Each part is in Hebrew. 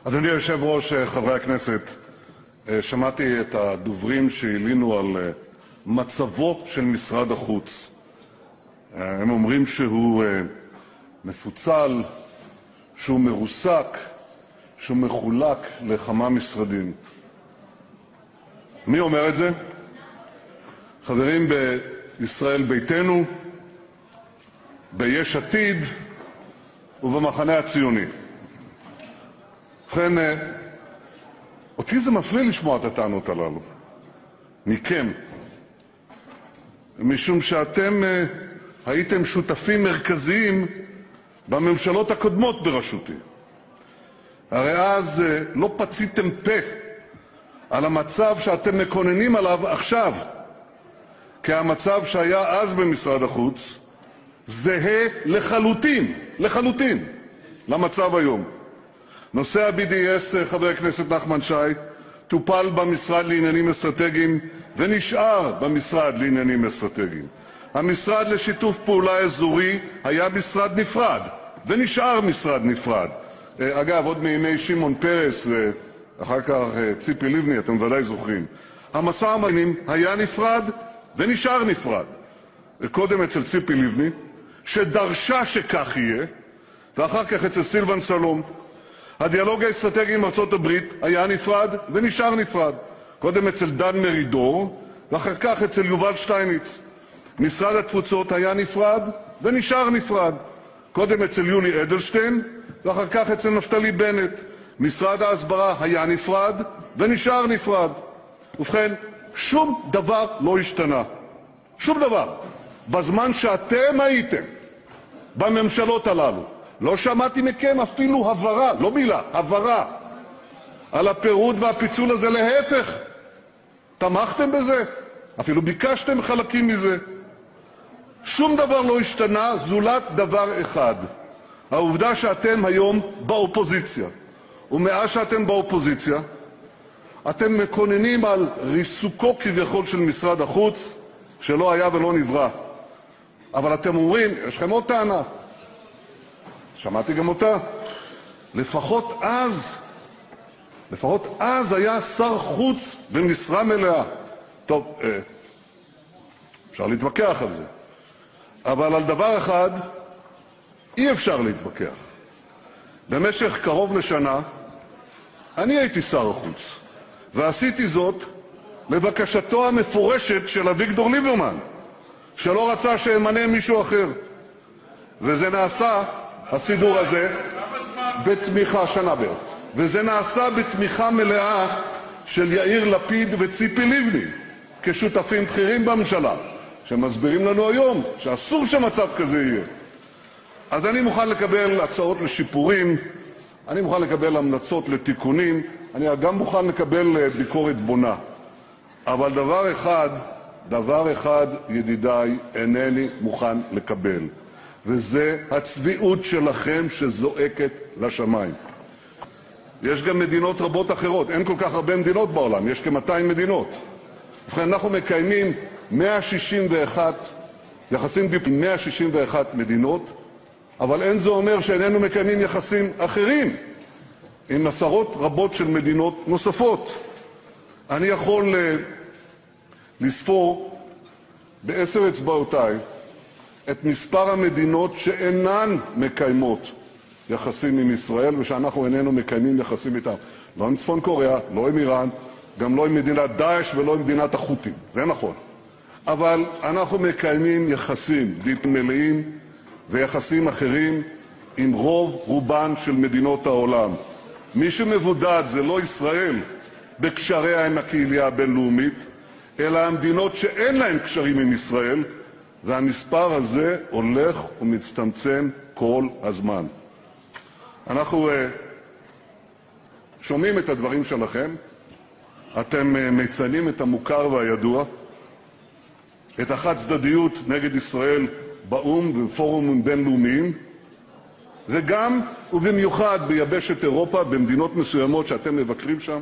אדוני היושב-ראש, חברי הכנסת, שמעתי את הדוברים שהלינו על מצבו של משרד החוץ. הם אומרים שהוא מפוצל, שהוא מרוסק, שהוא מחולק לכמה משרדים. מי אומר את זה? חברים בישראל ביתנו, ביש עתיד ובמחנה הציוני. ובכן, אותי זה מפליא לשמוע את הטענות הללו מכם, משום שאתם הייתם שותפים מרכזיים בממשלות הקודמות בראשותי. הרי אז לא פציתם פה על המצב שאתם מקוננים עליו עכשיו, כי המצב שהיה אז במשרד החוץ זהה לחלוטין למצב היום. נושא ה-BDS, חבר הכנסת נחמן שי, טופל במשרד לעניינים אסטרטגיים ונשאר במשרד לעניינים אסטרטגיים. המשרד לשיתוף פעולה אזורי היה משרד נפרד ונשאר משרד נפרד. אגב, עוד מימי שמעון פרס ואחר כך ציפי לבני, אתם ודאי זוכרים. המשא ומתן היה נפרד ונשאר נפרד. קודם אצל ציפי לבני, שדרשה שכך יהיה, ואחר כך אצל סילבן שלום. הדיאלוג האסטרטגי עם ארצות הברית היה נפרד ונשאר נפרד. קודם אצל דן מרידור, ואחר כך אצל יובל שטייניץ. משרד התפוצות היה נפרד ונשאר נפרד. קודם אצל יולי אדלשטיין, ואחר כך אצל נפתלי בנט. משרד ההסברה היה נפרד ונשאר נפרד. ובכן, שום דבר לא השתנה. שום דבר. בזמן שאתם הייתם בממשלות הללו, לא שמעתי מכם אפילו הברה, לא מילה, הברה, על הפירוד והפיצול הזה. להפך, תמכתם בזה, אפילו ביקשתם חלקים מזה. שום דבר לא השתנה, זולת דבר אחד, העובדה שאתם היום באופוזיציה. ומאז שאתם באופוזיציה, אתם מקוננים על ריסוקו כביכול של משרד החוץ, שלא היה ולא נברא. אבל אתם אומרים, יש לכם עוד טענה, שמעתי גם אותה, לפחות אז היה שר חוץ במשרה מלאה. טוב, אפשר להתווכח על זה, אבל על דבר אחד אי אפשר להתווכח. במשך קרוב לשנה אני הייתי שר החוץ, ועשיתי זאת לבקשתו המפורשת של אביגדור ליברמן, שלא רצה שימנה מישהו אחר. וזה נעשה, הסידור הזה, בתמיכה שנה בערך. וזה נעשה בתמיכה מלאה של יאיר לפיד וציפי לבני, כשותפים בכירים בממשלה, שמסבירים לנו היום שאסור שמצב כזה יהיה. אז אני מוכן לקבל הצעות לשיפורים, אני מוכן לקבל המלצות לתיקונים, אני גם מוכן לקבל ביקורת בונה. אבל דבר אחד, ידידיי, אינני מוכן לקבל, וזה הצביעות שלכם שזועקת לשמיים. יש גם מדינות רבות אחרות, אין כל כך הרבה מדינות בעולם, יש כ-200 מדינות. ובכן, אנחנו מקיימים 161 יחסים עם 161 מדינות, אבל אין זה אומר שאיננו מקיימים יחסים אחרים עם עשרות רבות של מדינות נוספות. אני יכול לספור ב10 אצבעותיי את מספר המדינות שאינן מקיימות יחסים עם ישראל, ושאנחנו איננו מקיימים יחסים איתם. לא עם צפון קוריאה, לא עם איראן, גם לא עם מדינת דאעש ולא עם מדינת החות'ים. זה נכון. אבל אנחנו מקיימים יחסים מלאים ויחסים אחרים עם רובן של מדינות העולם. מי שמבודד זה לא ישראל בקשריה עם הקהילה הבינלאומית, אלא המדינות שאין להן קשרים עם ישראל, והמספר הזה הולך ומצטמצם כל הזמן. אנחנו שומעים את הדברים שלכם, אתם מציינים את המוכר והידוע, את החד-צדדיות נגד ישראל באו"ם ובפורומים בינלאומיים, וגם ובמיוחד ביבשת אירופה, במדינות מסוימות שאתם מבקרים שם,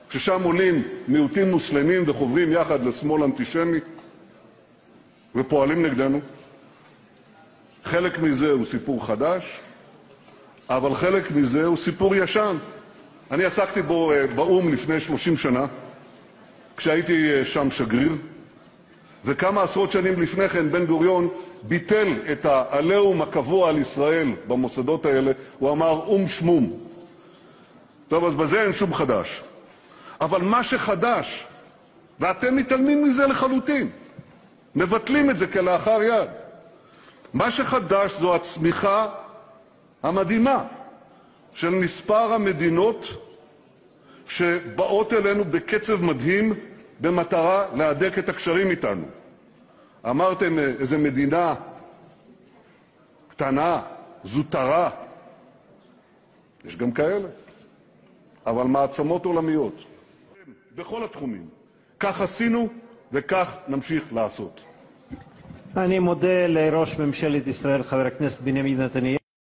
ששם עולים מיעוטים מוסלמים וחוברים יחד לשמאל אנטישמי ופועלים נגדנו. חלק מזה הוא סיפור חדש, אבל חלק מזה הוא סיפור ישן. אני עסקתי בו באו"ם לפני 30 שנה, כשהייתי שם שגריר, וכמה עשרות שנים לפני כן בן-גוריון ביטל את העליהום הקבוע על ישראל במוסדות האלה. הוא אמר אום שמום. טוב, אז בזה אין שום חדש. אבל מה שחדש, ואתם מתעלמים מזה לחלוטין, מבטלים את זה כלאחר יד, מה שחדש זו הצמיחה המדהימה של מספר המדינות שבאות אלינו בקצב מדהים במטרה להדק את הקשרים איתנו. אמרתם איזו מדינה קטנה, זוטרה. יש גם כאלה. אבל מעצמות עולמיות. בכל התחומים. כך עשינו וכך נמשיך לעשות. אני מודה לראש ממשלת ישראל חבר הכנסת בנימין נתניהו.